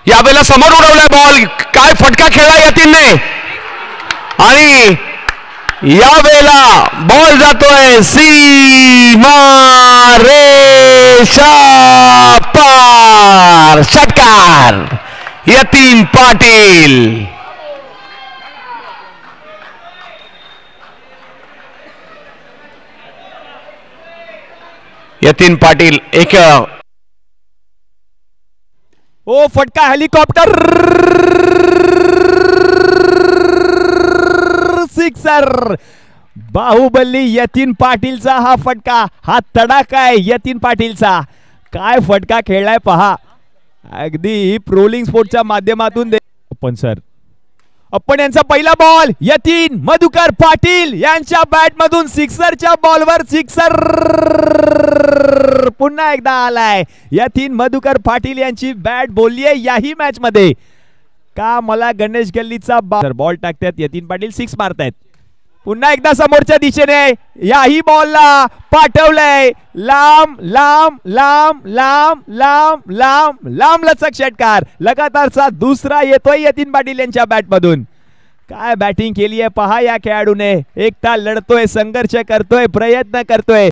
यावेळेला समोर उडवलाय बॉल, काय फटका खेळला यतीनने आणि यावेळेला बॉल जातोय सीमा रेषा पार. षटकार यतीन पाटील. यतीन पाटील एक ओ फटका हेलिकॉप्टर सिक्सर. बाहुबली यतीन पाटीलचा हा फटका, हा तडाखा आहे यतीन पाटीलचा. काय फटका खेळलाय पहा, अगदी प्रोलिंग स्पोर्टच्या माध्यमातून. पण सर आपण यांचा पहिला बॉल यतीन मधुकर पाटील यांच्या बॅट मधून सिक्सरच्या बॉलवर सिक्सर पुन्हा एकदा आलाय. यतीन मधुकर पाटील यांची बॅट बोलली आहे याही मॅच मध्ये. का मला गणेश गल्लीचा बॉल टाकतात यतीन पाटील, सिक्स मारतायत. पुन्हा एकदा समोरच्या दिशेने याही बॉलला पाठवलंय लांब लांब लांब लांब लांब लांब लांब लचक षटकार. लगातारचा दुसरा येतोय यतीन पाटील यांच्या बॅट मधून. काय बॅटिंग केली आहे पहा या खेळाडूने. एकटा लढतोय, संघर्ष करतोय, प्रयत्न करतोय.